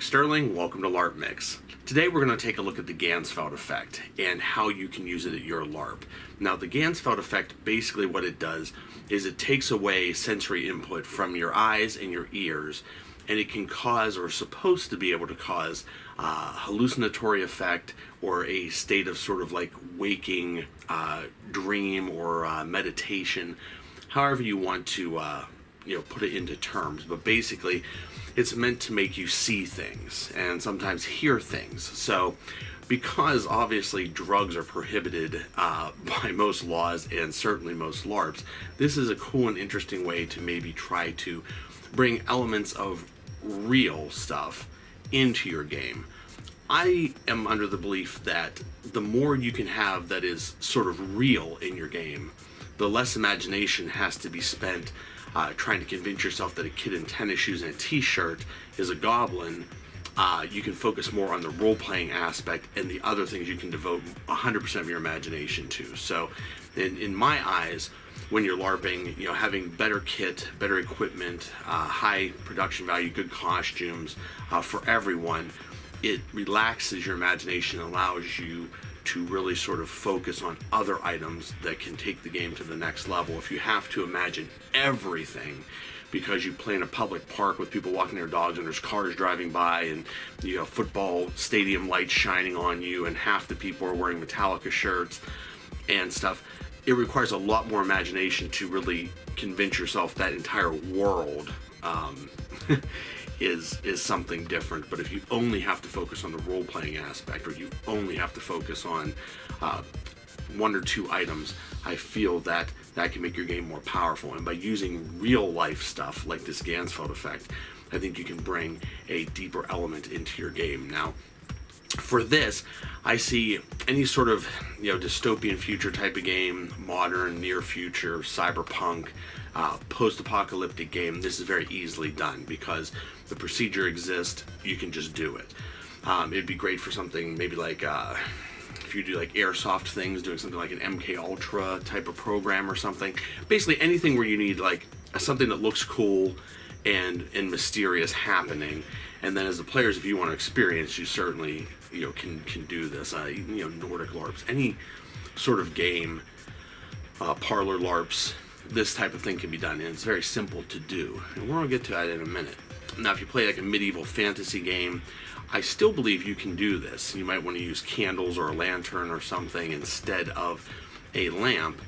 Sterling, welcome to LarpMix. Today we're going to take a look at the Ganzfeld Effect and how you can use it at your LARP. Now the Ganzfeld Effect, basically what it does is it takes away sensory input from your eyes and your ears, and it can cause, or is supposed to be able to cause, hallucinatory effect or a state of sort of like waking dream or meditation, however you want to put it into terms. But basically it's meant to make you see things and sometimes hear things. So because obviously drugs are prohibited by most laws and certainly most LARPs, this is a cool and interesting way to maybe try to bring elements of real stuff into your game. I am under the belief that the more you can have that is sort of real in your game, the less imagination has to be spent trying to convince yourself that a kid in tennis shoes and a t-shirt is a goblin. You can focus more on the role-playing aspect and the other things you can devote 100% of your imagination to. So in my eyes, when you're LARPing, having better kit, better equipment, high production value, good costumes for everyone, it relaxes your imagination, allows you to really sort of focus on other items that can take the game to the next level. If you have to imagine everything because you play in a public park with people walking their dogs and there's cars driving by and you have football stadium lights shining on you and half the people are wearing Metallica shirts and stuff, it requires a lot more imagination to really convince yourself that entire world is something different. But if you only have to focus on the role-playing aspect, or you only have to focus on one or two items, I feel that can make your game more powerful. And by using real-life stuff like this Ganzfeld effect, I think you can bring a deeper element into your game. Now, for this, I see any sort of dystopian future type of game, modern, near future, cyberpunk, post-apocalyptic game. This is very easily done because the procedure exists. You can just do it. It'd be great for something maybe like if you do like airsoft things, doing something like an MK Ultra type of program or something. Basically anything where you need like something that looks cool and mysterious happening. And then as the players, if you want to experience, you certainly can do this. Nordic LARPs, any sort of game, parlor LARPs, this type of thing can be done, and it's very simple to do. And we're gonna get to that in a minute. Now, if you play like a medieval fantasy game, I still believe you can do this. You might want to use candles or a lantern or something instead of a lamp,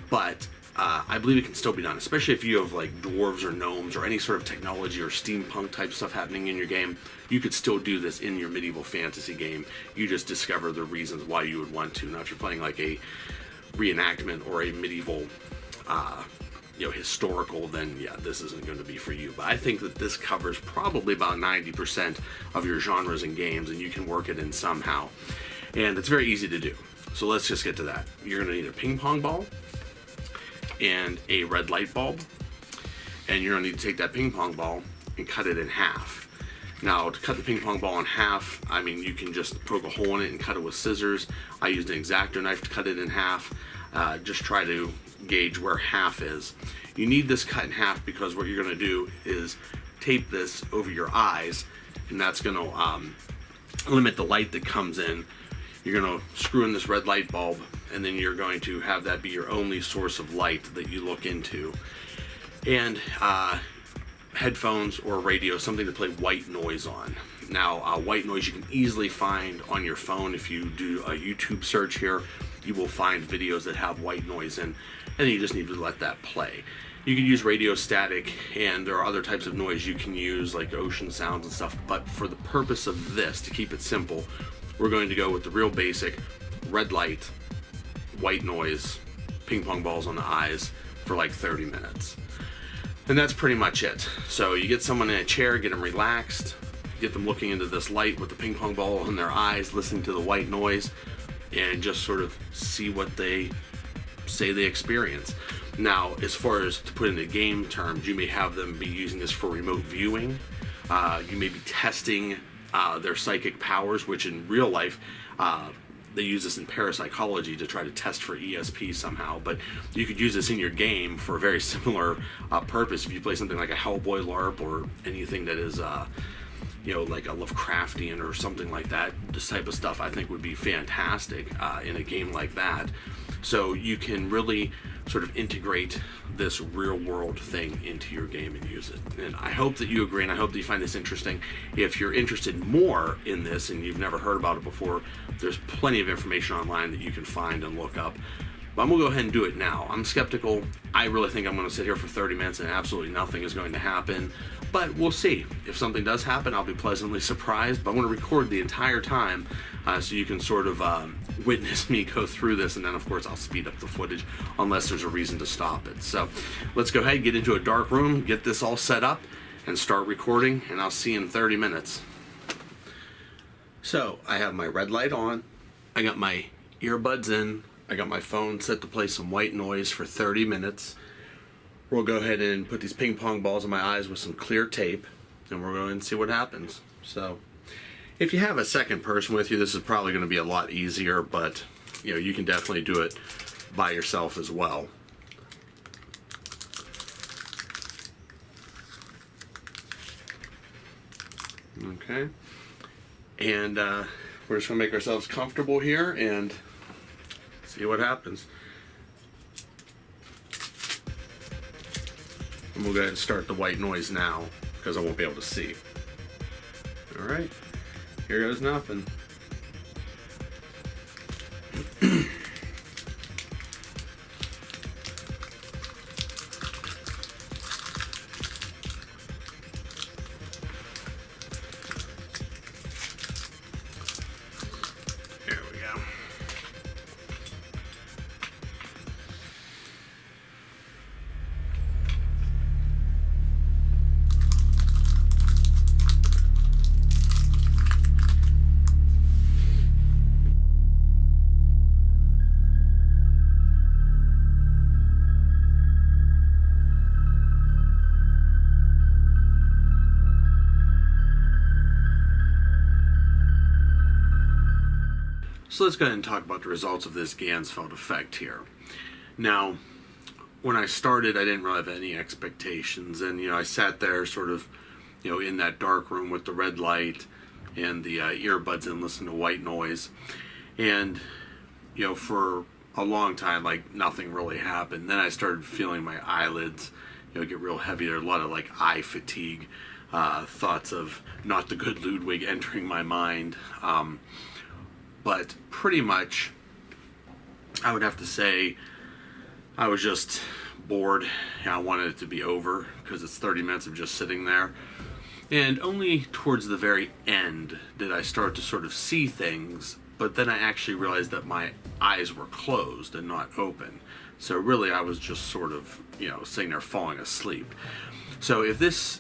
but I believe it can still be done, especially if you have like dwarves or gnomes or any sort of technology or steampunk type stuff happening in your game. You could still do this in your medieval fantasy game. You just discover the reasons why you would want to. Now, if you're playing like a reenactment or a medieval historical, then yeah, this isn't going to be for you. But I think that this covers probably about 90% of your genres and games, and you can work it in somehow. And it's very easy to do. So let's just get to that. You're going to need a ping pong ball and a red light bulb, and you're going to need to take that ping pong ball and cut it in half. Now, to cut the ping pong ball in half, I mean, you can just poke a hole in it and cut it with scissors. I used an X-Acto knife to cut it in half. Just try to gauge where half is. You need this cut in half because what you're going to do is tape this over your eyes, and that's going to limit the light that comes in. You're going to screw in this red light bulb, and then you're going to have that be your only source of light that you look into. And headphones or radio, something to play white noise on. Now, white noise you can easily find on your phone. If you do a YouTube search here, you will find videos that have white noise in, and then you just need to let that play. You can use radio static, and there are other types of noise you can use, like ocean sounds and stuff, but for the purpose of this, to keep it simple, we're going to go with the real basic red light, white noise, ping pong balls on the eyes for like 30 minutes. And that's pretty much it. So you get someone in a chair, get them relaxed, get them looking into this light with the ping pong ball in their eyes, listening to the white noise, and just sort of see what they say they experience. Now, as far as to put into game terms, you may have them be using this for remote viewing. You may be testing their psychic powers, which in real life, they use this in parapsychology to try to test for ESP somehow, but you could use this in your game for a very similar purpose. If you play something like a Hellboy LARP or anything that is like a Lovecraftian or something like that. This type of stuff I think would be fantastic in a game like that. So you can really sort of integrate this real world thing into your game and use it. And I hope that you agree, and I hope that you find this interesting. If you're interested more in this and you've never heard about it before, there's plenty of information online that you can find and look up. But I'm going to go ahead and do it now. I'm skeptical. I really think I'm going to sit here for 30 minutes and absolutely nothing is going to happen. But we'll see. If something does happen, I'll be pleasantly surprised. But I'm going to record the entire time so you can sort of witness me go through this. And then, of course, I'll speed up the footage unless there's a reason to stop it. So let's go ahead, get into a dark room, get this all set up, and start recording. And I'll see you in 30 minutes. So I have my red light on. I got my earbuds in. I got my phone set to play some white noise for 30 minutes. We'll go ahead and put these ping pong balls in my eyes with some clear tape, and we're going to see what happens. So if you have a second person with you, this is probably going to be a lot easier, but you can definitely do it by yourself as well. Okay, and we're just going to make ourselves comfortable here and see what happens. And we'll go ahead and start the white noise now because I won't be able to see. Alright, here goes nothing. There we go. So let's go ahead and talk about the results of this Ganzfeld effect here. Now, when I started, I didn't really have any expectations, and I sat there sort of, in that dark room with the red light and the earbuds and listened to white noise, and for a long time, like nothing really happened. Then I started feeling my eyelids, get real heavy. There's a lot of like eye fatigue, thoughts of not the good Ludwig entering my mind. But pretty much, I would have to say, I was just bored. I wanted it to be over because it's 30 minutes of just sitting there. And only towards the very end did I start to sort of see things, but then I actually realized that my eyes were closed and not open. So really, I was just sort of, sitting there falling asleep. So if this...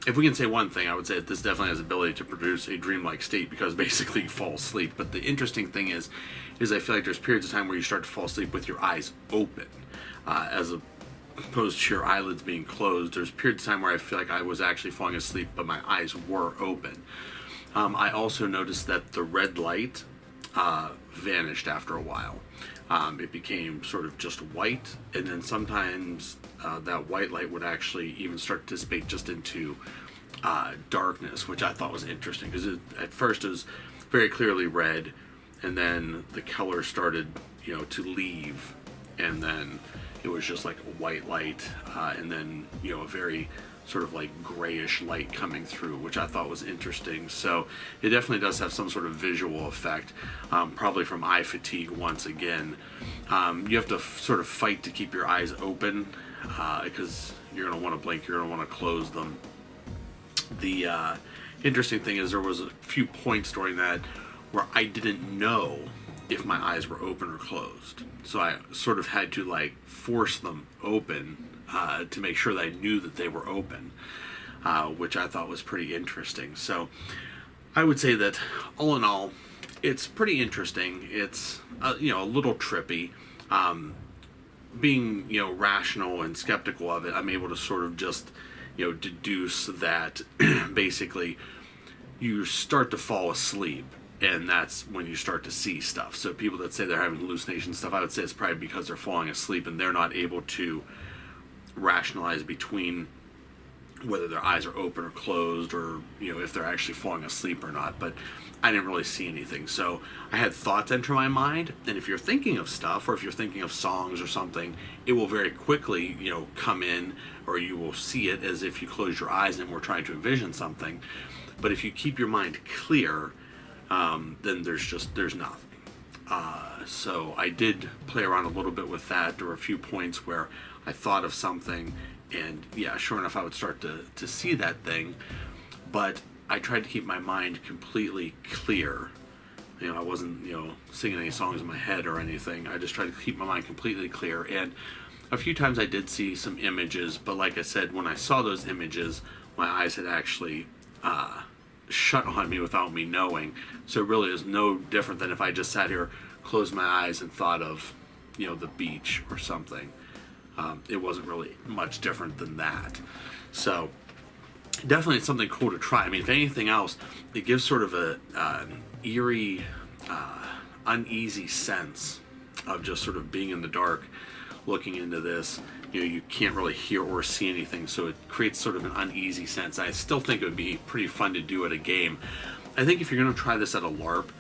If we can say one thing, I would say that this definitely has the ability to produce a dreamlike state because basically you fall asleep. But the interesting thing is I feel like there's periods of time where you start to fall asleep with your eyes open, as opposed to your eyelids being closed. There's periods of time where I feel like I was actually falling asleep, but my eyes were open. I also noticed that the red light vanished after a while. It became sort of just white, and then sometimes that white light would actually even start to dissipate just into darkness, which I thought was interesting because at first it was very clearly red, and then the color started to leave, and then it was just like a white light, and then a very sort of like grayish light coming through, which I thought was interesting. So it definitely does have some sort of visual effect, probably from eye fatigue once again. You have to sort of fight to keep your eyes open because you're going to want to blink, you're going to want to close them. The interesting thing is there was a few points during that where I didn't know if my eyes were open or closed. So I sort of had to like force them open to make sure that I knew that they were open, which I thought was pretty interesting. So I would say that all in all, it's pretty interesting. It's a little trippy. Being rational and skeptical of it, I'm able to sort of just deduce that basically you start to fall asleep, and that's when you start to see stuff. So people that say they're having hallucination stuff, I would say it's probably because they're falling asleep and they're not able to rationalize between whether their eyes are open or closed, or if they're actually falling asleep or not. But I didn't really see anything. So I had thoughts enter my mind, and if you're thinking of stuff, or if you're thinking of songs or something, it will very quickly come in, or you will see it as if you close your eyes and were trying to envision something. But if you keep your mind clear, then there's nothing. So I did play around a little bit with that. There were a few points where I thought of something, and yeah, sure enough, I would start to see that thing. But I tried to keep my mind completely clear. I wasn't, singing any songs in my head or anything. I just tried to keep my mind completely clear. And a few times I did see some images, but like I said, when I saw those images, my eyes had actually shut on me without me knowing. So it really is no different than if I just sat here, closed my eyes, and thought of, the beach or something. It wasn't really much different than that. So definitely it's something cool to try. I mean, if anything else, it gives sort of an eerie, uneasy sense of just sort of being in the dark, looking into this. You can't really hear or see anything, so it creates sort of an uneasy sense. I still think it would be pretty fun to do at a game. I think if you're going to try this at a LARP,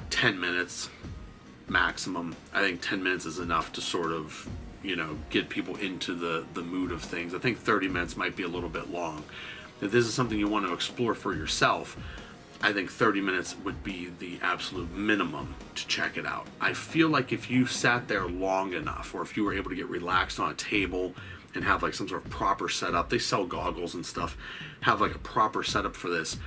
10 minutes maximum. I think 10 minutes is enough to sort of, get people into the mood of things. I think 30 minutes might be a little bit long. If this is something you want to explore for yourself, I think 30 minutes would be the absolute minimum to check it out. I feel like if you sat there long enough, or if you were able to get relaxed on a table and have like some sort of proper setup, they sell goggles and stuff, have like a proper setup for this,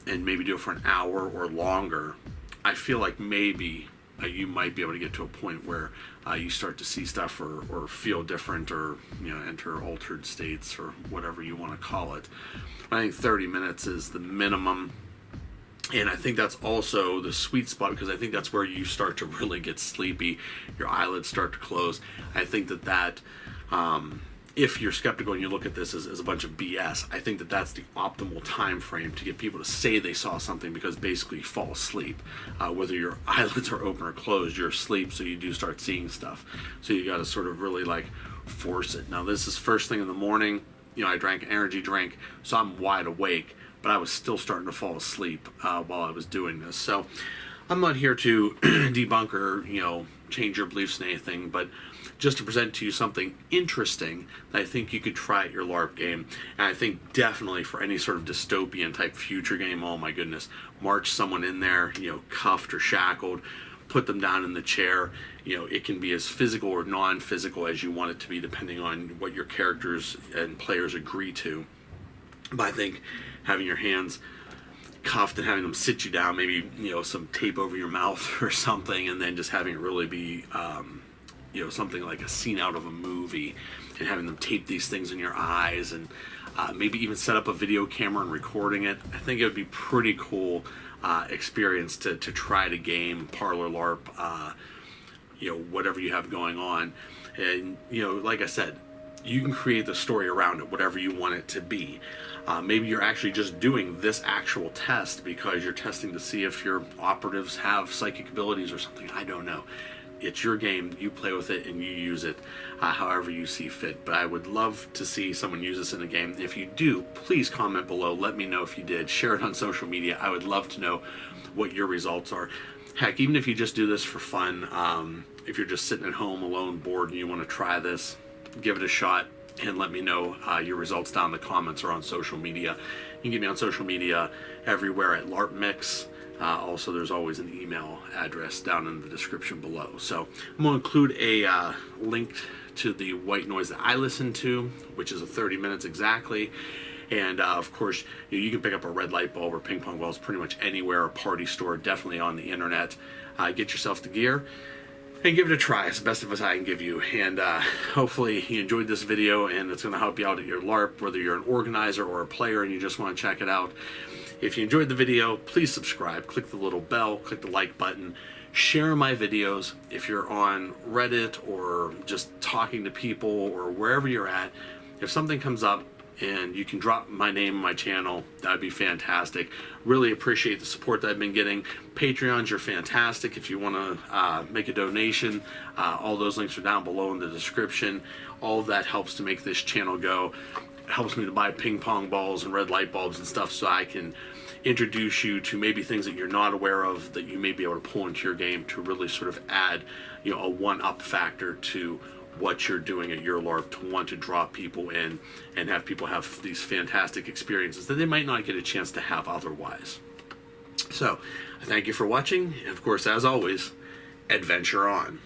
and maybe do it for an hour or longer, I feel like maybe you might be able to get to a point where you start to see stuff, or feel different, or enter altered states, or whatever you want to call it. I think 30 minutes is the minimum. And I think that's also the sweet spot, because I think that's where you start to really get sleepy. Your eyelids start to close. I think that if you're skeptical and you look at this as a bunch of BS, I think that's the optimal time frame to get people to say they saw something, because basically you fall asleep. Whether your eyelids are open or closed, you're asleep, so you do start seeing stuff. So you got to sort of really force it. Now this is first thing in the morning. I drank an energy drink, so I'm wide awake, but I was still starting to fall asleep while I was doing this. So I'm not here to debunk or change your beliefs in anything, but just to present to you something interesting that I think you could try at your LARP game. And I think definitely for any sort of dystopian type future game, oh my goodness, march someone in there, cuffed or shackled, put them down in the chair. It can be as physical or non-physical as you want it to be, depending on what your characters and players agree to. But I think having your hands cuffed and having them sit you down, maybe some tape over your mouth or something, and then just having it really be something like a scene out of a movie, and having them tape these things in your eyes, and maybe even set up a video camera and recording it. I think it would be pretty cool experience to try to game Parlor LARP, whatever you have going on. And like I said, you can create the story around it, whatever you want it to be. Maybe you're actually just doing this actual test because you're testing to see if your operatives have psychic abilities or something. I don't know. It's your game. You play with it and you use it however you see fit. But I would love to see someone use this in a game. If you do, please comment below. Let me know if you did. Share it on social media. I would love to know what your results are. Heck, even if you just do this for fun, if you're just sitting at home alone, bored, and you want to try this, give it a shot and let me know your results down in the comments or on social media. You can get me on social media everywhere at LarpMix. Also, there's always an email address down in the description below. So I'm going to include a link to the white noise that I listen to, which is 30 minutes exactly. And of course, you can pick up a red light bulb or ping pong balls pretty much anywhere, a party store, definitely on the internet. Get yourself the gear and give it a try. It's the best advice I can give you. And hopefully you enjoyed this video and it's going to help you out at your LARP, whether you're an organizer or a player and you just want to check it out. If you enjoyed the video, please subscribe, click the little bell, click the like button, share my videos. If you're on Reddit or just talking to people or wherever you're at, if something comes up and you can drop my name on my channel. That'd be fantastic. Really appreciate the support that I've been getting. Patreons are fantastic. If you want to make a donation, all those links are down below in the description. All of that helps to make this channel go. Helps me to buy ping pong balls and red light bulbs and stuff, so I can introduce you to maybe things that you're not aware of that you may be able to pull into your game to really sort of add, you know, a one-up factor to what you're doing at your LARP, to want to draw people in and have people have these fantastic experiences that they might not get a chance to have otherwise. So, thank you for watching, and of course, as always, adventure on.